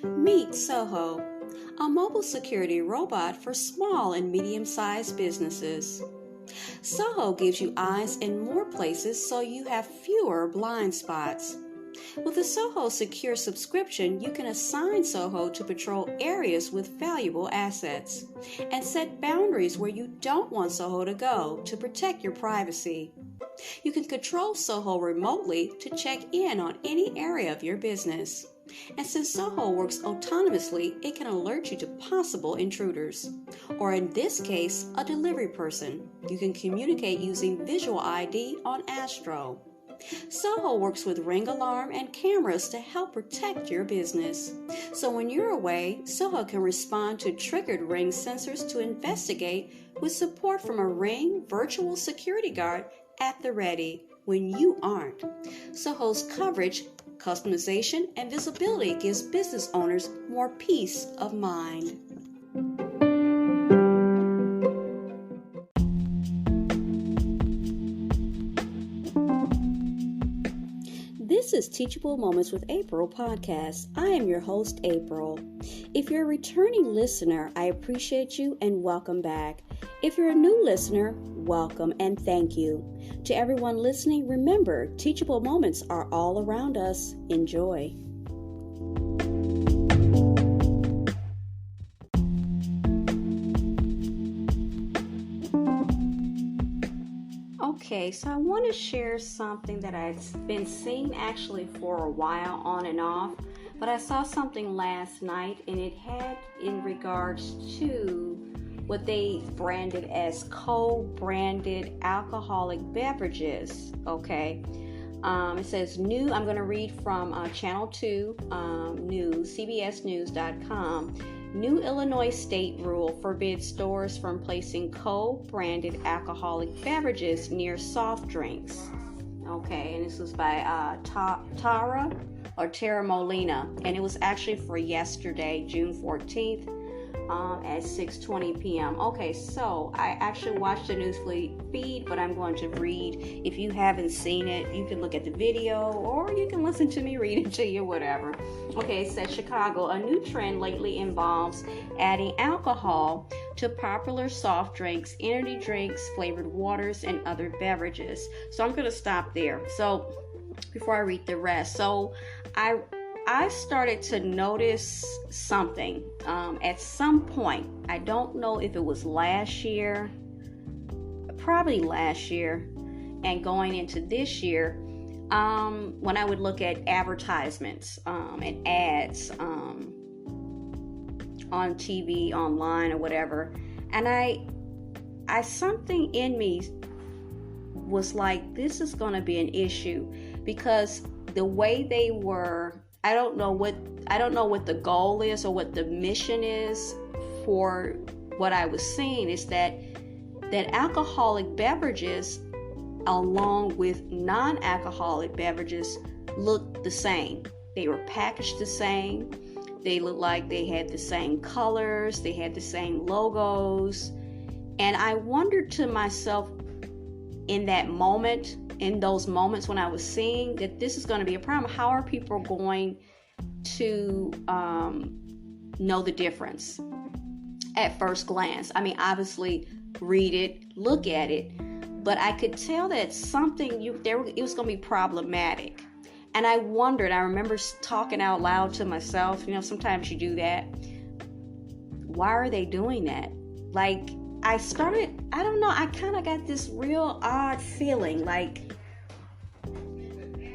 Meet Soho, a mobile security robot for small and medium-sized businesses. Soho gives you eyes in more places so you have fewer blind spots. With a Soho Secure subscription, you can assign Soho to patrol areas with valuable assets and set boundaries where you don't want Soho to go to protect your privacy. You can control Soho remotely to check in on any area of your business. And since Soho works autonomously, it can alert you to possible intruders, or in this case, a delivery person. You can communicate using visual ID on Astro. Soho works with Ring Alarm and cameras to help protect your business. So when you're away, Soho can respond to triggered Ring sensors to investigate with support from a Ring virtual security guard at the ready when you aren't. Soho's coverage, customization, and visibility gives business owners more peace of mind. This is Teachable Moments with April podcast. I am your host, April. If you're a returning listener, I appreciate you and welcome back. If you're a new listener, welcome and thank you. To everyone listening, remember, teachable moments are all around us. Enjoy. Okay, so I want to share something that I've been seeing actually for a while on and off, but I saw something last night and it had in regards to what they branded as co-branded alcoholic beverages. Okay, it says new. I'm going to read from Channel 2 News, CBSNews.com. New Illinois state rule forbids stores from placing co-branded alcoholic beverages near soft drinks. Okay, and this was by Tara Molina, and it was actually for yesterday, June 14th. At 6:20 p.m. Okay, so I actually watched the news feed, but I'm going to read. If you haven't seen it, you can look at the video or you can listen to me read it to you, whatever. Okay, it says Chicago, a new trend lately involves adding alcohol to popular soft drinks, energy drinks, flavored waters, and other beverages. So I'm going to stop there. So before I read the rest, so I started to notice something at some point. I don't know if it was last year, probably last year, and going into this year, when I would look at advertisements and ads on TV, online, or whatever, and I something in me was like, this is going to be an issue, because the way they were, I don't know what the goal is or what the mission is for what I was seeing, is that alcoholic beverages along with non-alcoholic beverages looked the same. They were packaged the same. They looked like they had the same colors. They had the same logos. And I wondered to myself in those moments when I was seeing that this is going to be a problem, how are people going to know the difference at first glance? I mean, obviously, read it, look at it, but I could tell that it was going to be problematic. And I wondered, I remember talking out loud to myself, sometimes you do that. Why are they doing that? Like, I don't know, I kind of got this real odd feeling, like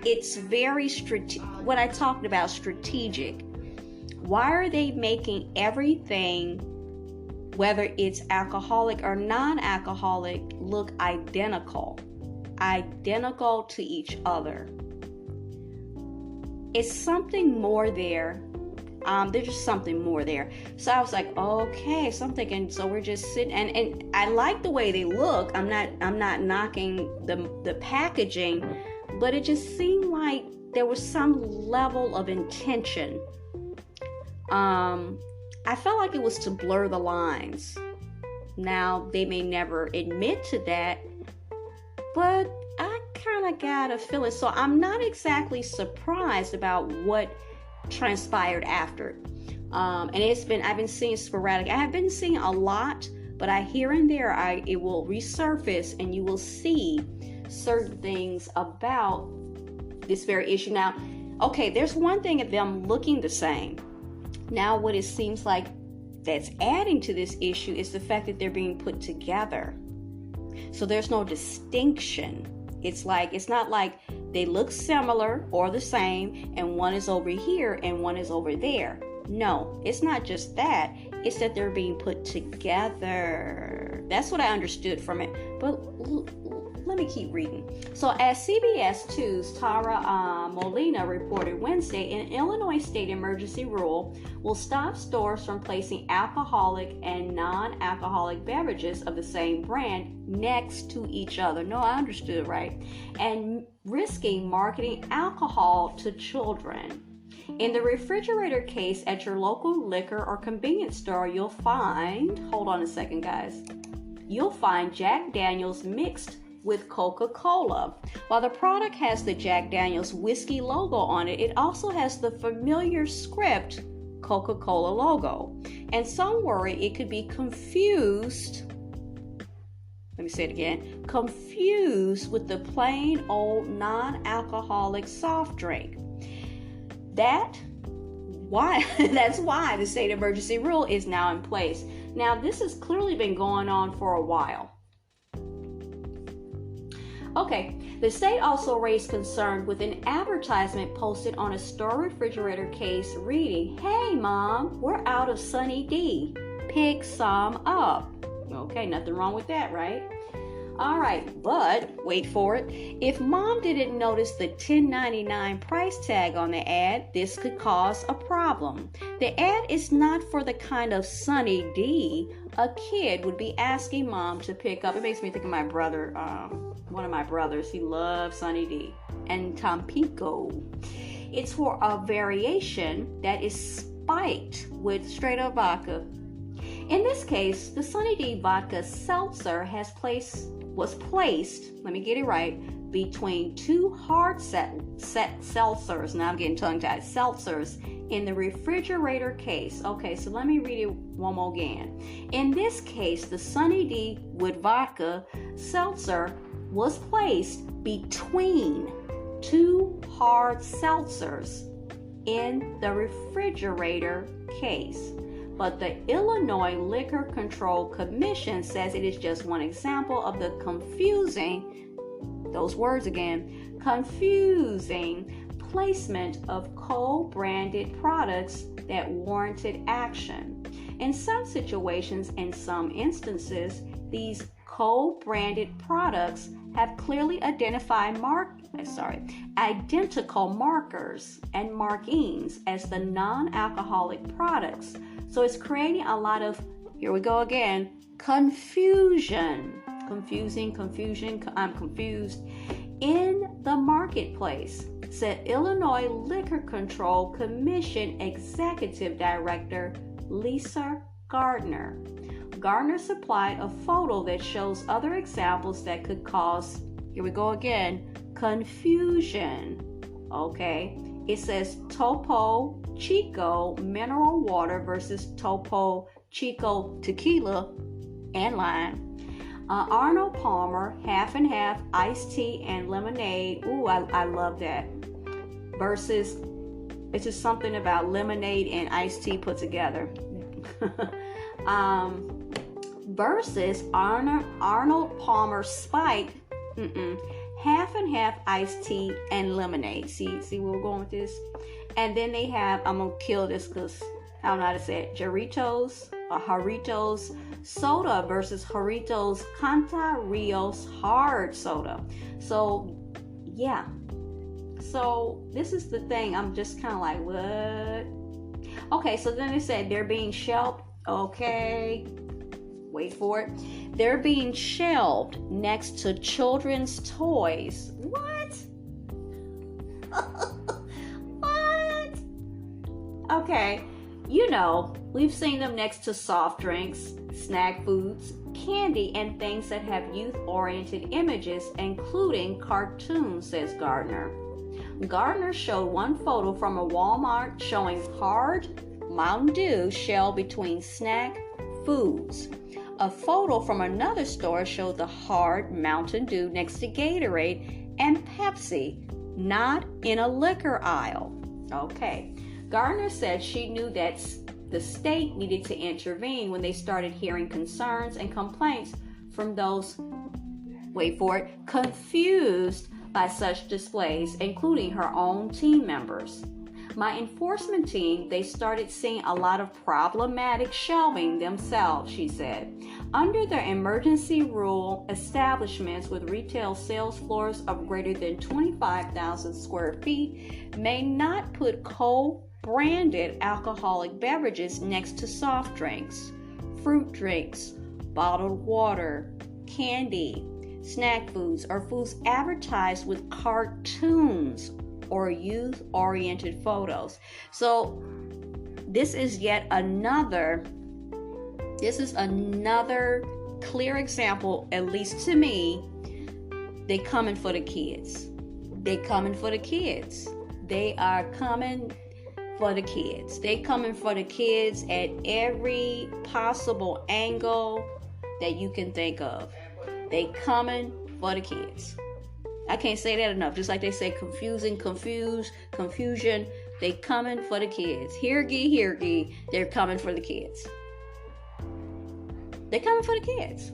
it's very what I talked about, strategic. Why are they making everything, whether it's alcoholic or non-alcoholic, look identical to each other? It's something more there. There's just something more there. So I was like, okay, so I'm thinking, so we're just sitting, and I like the way they look. I'm not knocking the packaging, but it just seemed like there was some level of intention. I felt like it was to blur the lines. Now, they may never admit to that, but I kind kind of got a feeling. So I'm not exactly surprised about what transpired after. And I've been seeing sporadic. I have been seeing a lot, but here and there, it will resurface, and you will see certain things about this very issue. Now, okay, there's one thing of them looking the same. Now, what it seems like that's adding to this issue is the fact that they're being put together. So there's no distinction. It's not like they look similar or the same, and one is over here and one is over there. No, it's not just that. It's that they're being put together. That's what I understood from it. But let me keep reading. So as CBS 2's Tara Molina reported Wednesday, an Illinois state emergency rule will stop stores from placing alcoholic and non-alcoholic beverages of the same brand next to each other. No, I understood, right? And risking marketing alcohol to children. In the refrigerator case at your local liquor or convenience store, you'll find, hold on a second, guys, you'll find Jack Daniel's mixed with Coca-Cola. While the product has the Jack Daniel's whiskey logo on it, it also has the familiar script Coca-Cola logo. And some worry it could be confused, let me say it again, confused with the plain old non-alcoholic soft drink. That's why the state emergency rule is now in place. Now, this has clearly been going on for a while. Okay, the state also raised concern with an advertisement posted on a store refrigerator case reading, "Hey Mom, we're out of Sunny D. Pick some up." Okay, nothing wrong with that, right? All right, but wait for it. If Mom didn't notice the $10.99 price tag on the ad, this could cause a problem. The ad is not for the kind of Sunny D a kid would be asking Mom to pick up. It makes me think of my brother, one of my brothers. He loves Sunny D and Tampico. It's for a variation that is spiked with straight up vodka. In this case, the Sunny D vodka seltzer was placed, let me get it right, between two hard seltzers, now I'm getting tongue-tied, seltzers in the refrigerator case. Okay, so let me read it one more again. In this case, the Sunny D with vodka seltzer was placed between two hard seltzers in the refrigerator case. But the Illinois Liquor Control Commission says it is just one example of the confusing, those words again, confusing placement of co-branded products that warranted action. In some situations, in some instances, these co-branded products have clearly identified identical markers and markings as the non-alcoholic products. So it's creating a lot of, here we go again, confusion. I'm confused in the marketplace, said Illinois Liquor Control Commission Executive Director Lisa Gardner. Gardner supplied a photo that shows other examples that could cause, here we go again, confusion. Okay, it says Topo Chico mineral water versus Topo Chico tequila and lime. Arnold Palmer half and half iced tea and lemonade. Ooh, I love that. Versus, it's just something about lemonade and iced tea put together. Versus Arnold Palmer Spike, half and half iced tea and lemonade. See where we're going with this? And then they have, I'm going to kill this because I don't know how to say it, Jarritos soda versus Jarritos Canta Rios hard soda. So, yeah. So, this is the thing. I'm just kind of like, what? Okay, so then they said they're being shelved. Okay. Wait for it. They're being shelved next to children's toys. What? What? Okay. You know, we've seen them next to soft drinks, snack foods, candy, and things that have youth-oriented images, including cartoons, says Gardner. Gardner showed one photo from a Walmart showing hard Mountain Dew shell between snack foods. A photo from another store showed the hard Mountain Dew next to Gatorade and Pepsi, not in a liquor aisle. Okay. Gardner said she knew that the state needed to intervene when they started hearing concerns and complaints from those, wait for it, confused by such displays, including her own team members. My enforcement team, they started seeing a lot of problematic shelving themselves, she said. Under the emergency rule, establishments with retail sales floors of greater than 25,000 square feet may not put co-branded alcoholic beverages next to soft drinks, fruit drinks, bottled water, candy, snack foods, or foods advertised with cartoons or youth-oriented photos. So this is another clear example, at least to me. They coming for the kids. They coming for the kids. They are coming for the kids. They coming for the kids at every possible angle that you can think of. They coming for the kids. I can't say that enough. Just like they say confusion. They coming for the kids. Hear ye. They're coming for the kids. They're coming for the kids.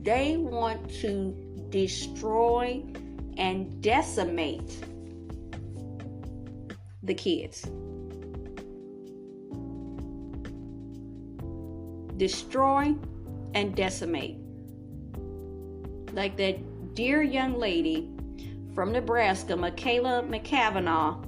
They want to destroy and decimate the kids. Destroy and decimate. Like that dear young lady from Nebraska, Michaela Kavanaugh,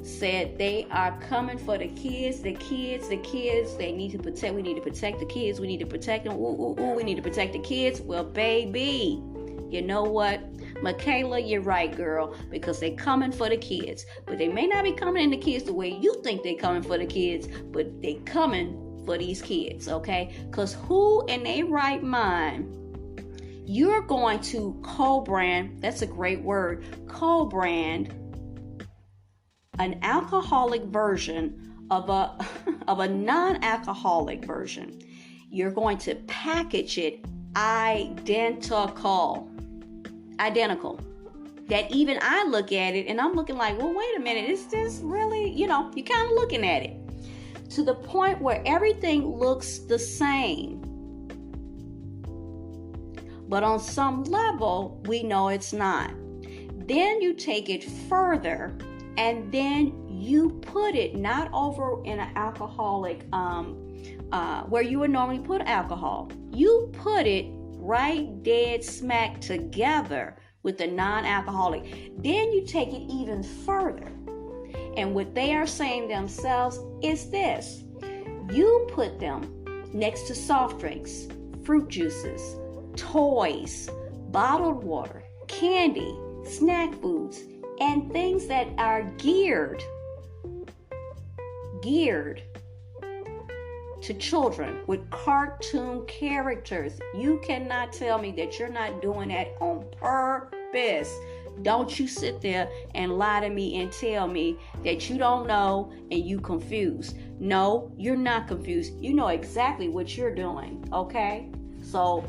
said they are coming for the kids. They need to protect. We need to protect the kids. We need to protect them. We need to protect the kids. Well, baby, you know what? Michaela, you're right, girl, because they're coming for the kids. But they may not be coming in the kids the way you think they're coming for the kids, but they coming for these kids, okay? Because who in their right mind, you're going to co-brand, that's a great word, co-brand an alcoholic version of a non-alcoholic version. You're going to package it identical. That even I look at it and I'm looking like, well, wait a minute, is this really, you're kind of looking at it to the point where everything looks the same. But on some level, we know it's not. Then you take it further and then you put it not over in an alcoholic, where you would normally put alcohol. You put it right dead smack together with the non-alcoholic. Then you take it even further. And what they are saying themselves is this. You put them next to soft drinks, fruit juices, toys, bottled water, candy, snack foods, and things that are geared to children with cartoon characters. You cannot tell me that you're not doing that on purpose. Don't you sit there and lie to me and tell me that you don't know and you confused. No, you're not confused. You know exactly what you're doing, okay? So,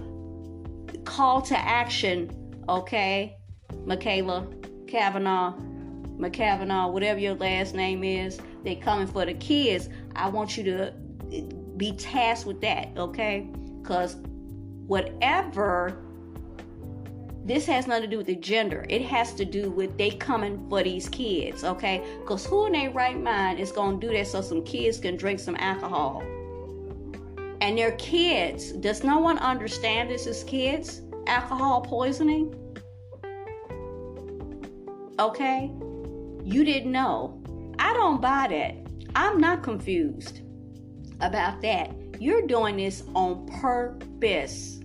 call to action, okay? Michaela Kavanaugh, whatever your last name is, they coming for the kids. I want you to be tasked with that, okay? Because whatever, this has nothing to do with the gender. It has to do with they coming for these kids, okay? Because who in their right mind is going to do that so some kids can drink some alcohol? And they're kids. Does no one understand this is kids? Alcohol poisoning? Okay? You didn't know. I don't buy that. I'm not confused about that. You're doing this on purpose.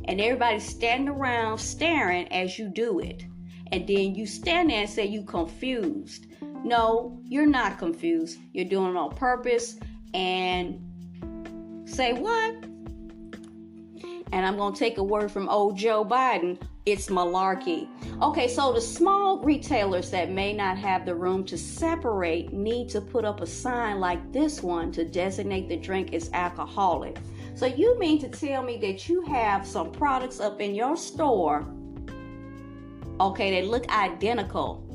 And everybody's standing around staring as you do it. And then you stand there and say you confused. No, you're not confused. You're doing it on purpose. And say what? And I'm going to take a word from old Joe Biden. It's malarkey. Okay, so the small retailers that may not have the room to separate need to put up a sign like this one to designate the drink as alcoholic. So you mean to tell me that you have some products up in your store, okay, they look identical,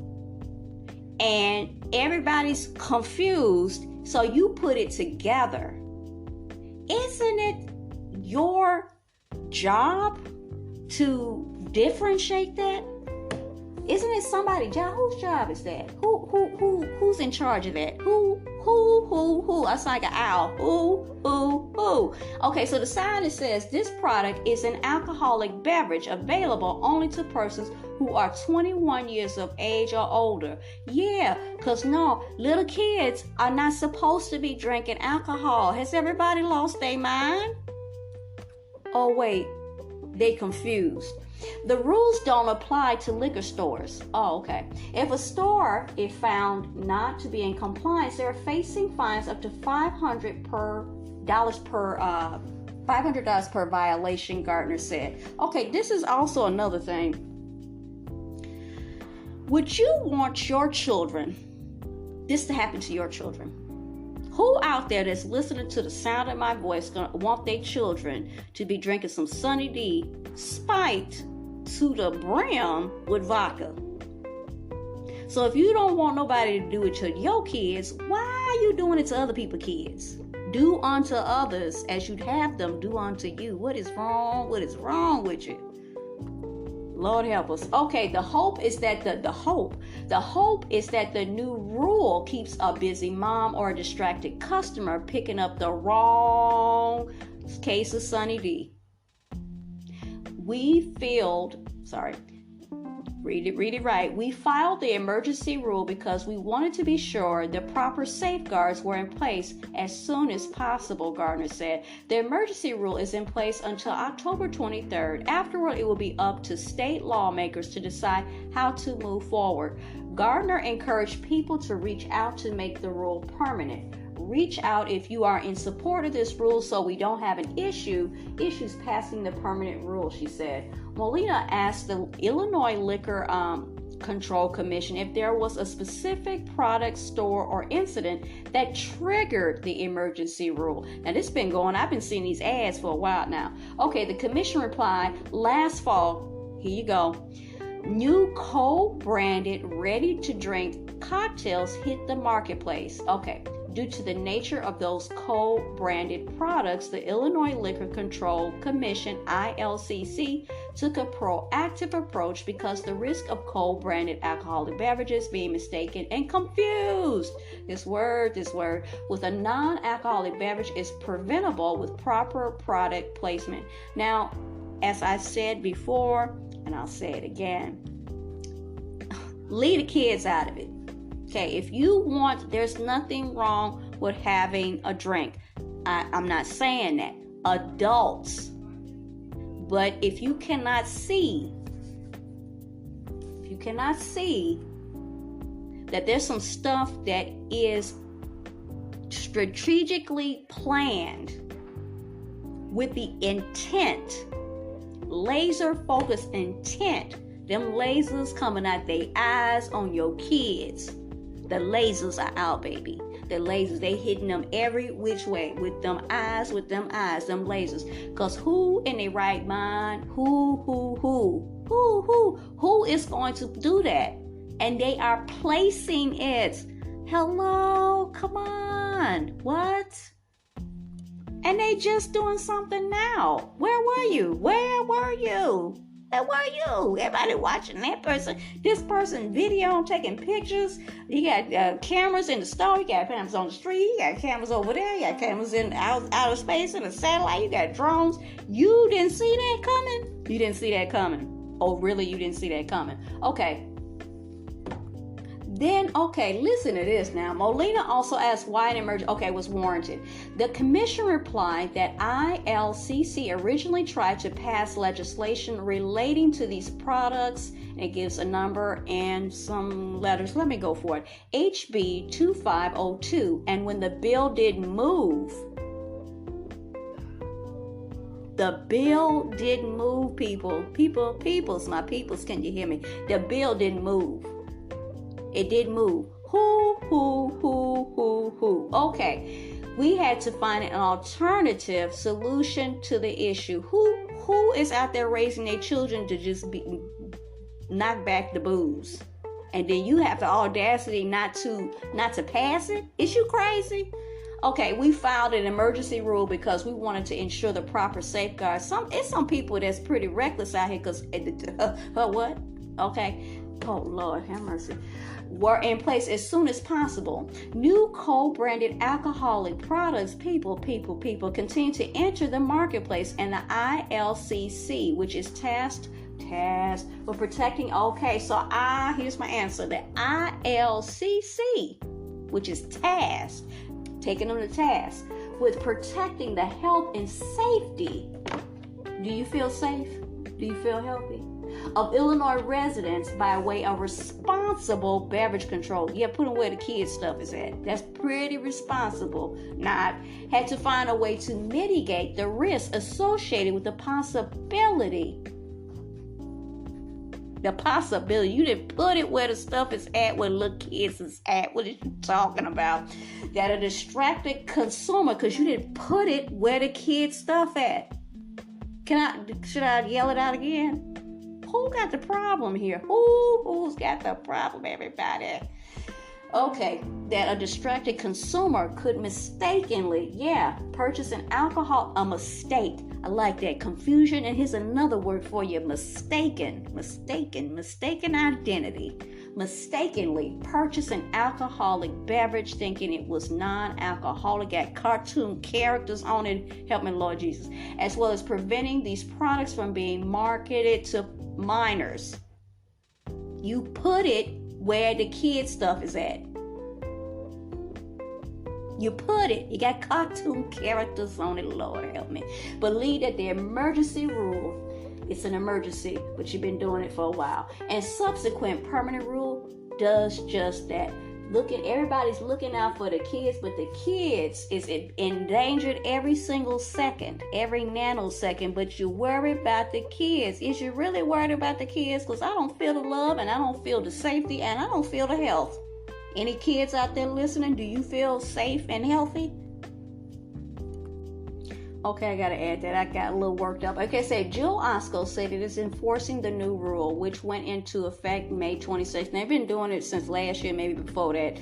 and everybody's confused, so you put it together. Isn't it your job to differentiate that? Isn't it somebody's job? Whose job is that? Who's in charge of that? Who? That's like an owl. Who? Okay, so the sign says this product is an alcoholic beverage available only to persons who are 21 years of age or older. Yeah, because no, little kids are not supposed to be drinking alcohol. Has everybody lost their mind? Oh, wait, they confused. The rules don't apply to liquor stores. Oh, okay. If a store is found not to be in compliance, they're facing fines up to $500 per violation, Gardner said. Okay, this is also another thing. Would you want your children, this to happen to your children? Who out there that's listening to the sound of my voice gonna want their children to be drinking some Sunny D spiked to the brim with vodka? So if you don't want nobody to do it to your kids, why are you doing it to other people's kids? Do unto others as you'd have them do unto you. What is wrong? What is wrong with you? Lord help us. Okay, the hope is that the hope is that the new rule keeps a busy mom or a distracted customer picking up the wrong case of Sunny D. Read it right. We filed the emergency rule because we wanted to be sure the proper safeguards were in place as soon as possible, Gardner said. The emergency rule is in place until October 23rd. Afterward, it will be up to state lawmakers to decide how to move forward. Gardner encouraged people to reach out to make the rule permanent. Reach out if you are in support of this rule so we don't have an issues passing the permanent rule, she said. Molina asked the Illinois Liquor Control Commission if there was a specific product, store, or incident that triggered the emergency rule. Now, this has been going, I've been seeing these ads for a while now. Okay, the commission replied, last fall, here you go, new co-branded ready-to-drink cocktails hit the marketplace. Okay. Due to the nature of those co-branded products, the Illinois Liquor Control Commission, ILCC, took a proactive approach because the risk of co-branded alcoholic beverages being mistaken and confused, this word, with a non-alcoholic beverage is preventable with proper product placement. Now, as I said before, and I'll say it again, leave the kids out of it. Okay, if you want, there's nothing wrong with having a drink. I'm not saying that. Adults. But if you cannot see that there's some stuff that is strategically planned with the intent, laser focused intent, them lasers coming out their eyes on your kids. The lasers are out, baby. The lasers, they hitting them every which way with them eyes, them lasers. Because who in their right mind, who is going to do that? And they are placing it. Hello, come on. What? And they just doing something now. Where were you? Everybody watching that person, this person video, taking pictures. You got cameras in the store, you got cameras on the street, you got cameras over there, you got cameras in outer space in the satellite, you got drones. You didn't see that coming? Oh, really? You didn't see that coming? Okay. Then, okay, listen to this now. Molina also asked why an emergency, was warranted. The commission replied that ILCC originally tried to pass legislation relating to these products, and it gives a number and some letters. Let me go for it. HB 2502. And when the bill didn't move, peoples, my peoples, can you hear me? The bill didn't move. It didn't move. Who? Okay. We had to find an alternative solution to the issue. Who is out there raising their children to just knock back the booze? And then you have the audacity not to pass it? Is you crazy? Okay, we filed an emergency rule because we wanted to ensure the proper safeguards. It's some people that's pretty reckless out here because what? Okay. Oh, Lord, have mercy. Were in place as soon as possible. New co-branded alcoholic products, people continue to enter the marketplace, and the ILCC, which is tasked for protecting. Okay, so here's my answer. The ILCC, which is tasked, taking them to task with protecting the health and safety. Do you feel safe? Do you feel healthy? Of Illinois residents by way of responsible beverage control. Yeah, put them where the kids' stuff is at. That's pretty responsible. Not had to find a way to mitigate the risk associated with the possibility. You didn't put it where the stuff is at, where little kids is at. What are you talking about? That a distracted consumer, because you didn't put it where the kids' stuff at. Should I yell it out again? Who got the problem here? Who's got the problem, everybody? Okay, that a distracted consumer could mistakenly, purchase an alcohol, a mistake. I like that. Confusion, and here's another word for you, mistaken identity. Mistakenly purchase an alcoholic beverage thinking it was non-alcoholic, got cartoon characters on it, help me Lord Jesus, as well as preventing these products from being marketed to minors. You put it where the kid stuff is at. You got cartoon characters on it, Lord help me. Believe that the emergency rule, it's an emergency, but you've been doing it for a while, and subsequent permanent rule does just that. Everybody's looking out for the kids, but the kids is endangered every single second, every nanosecond, but you worry about the kids. Is you really worried about the kids? Because I don't feel the love, and I don't feel the safety, and I don't feel the health. Any kids out there listening, do you feel safe and healthy? Okay, I gotta add that. I got a little worked up. Okay, Jill Osco said it is enforcing the new rule, which went into effect May 26th. They've been doing it since last year, maybe before that.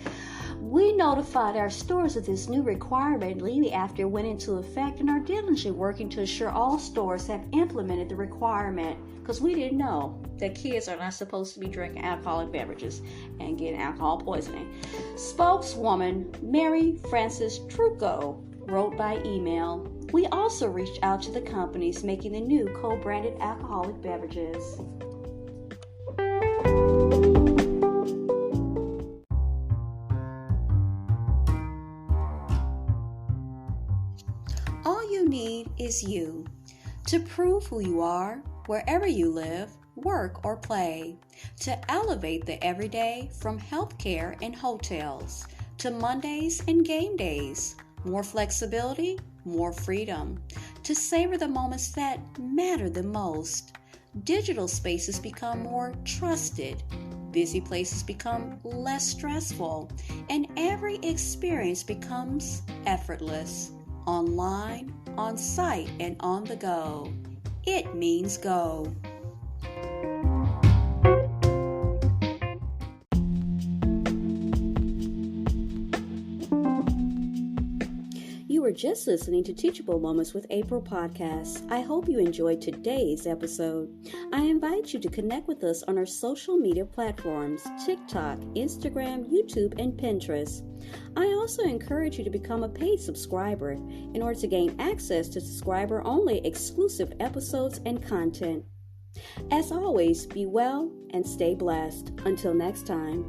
We notified our stores of this new requirement immediately after it went into effect and are diligently working to ensure all stores have implemented the requirement, because we didn't know that kids are not supposed to be drinking alcoholic beverages and getting alcohol poisoning. Spokeswoman Mary Frances Trucco wrote by email, "We also reached out to the companies making the new co-branded alcoholic beverages." All you need is you to prove who you are wherever you live, work, or play, to elevate the everyday from healthcare and hotels to Mondays and game days. More flexibility, more freedom, to savor the moments that matter the most. Digital spaces become more trusted, busy places become less stressful, and every experience becomes effortless. Online, on site, and on the go. It means go. You were just listening to Teachable Moments with April podcast. I hope you enjoyed today's episode. I invite you to connect with us on our social media platforms, TikTok, Instagram, YouTube, and Pinterest. I also encourage you to become a paid subscriber in order to gain access to subscriber-only exclusive episodes and content. As always, be well and stay blessed. Until next time.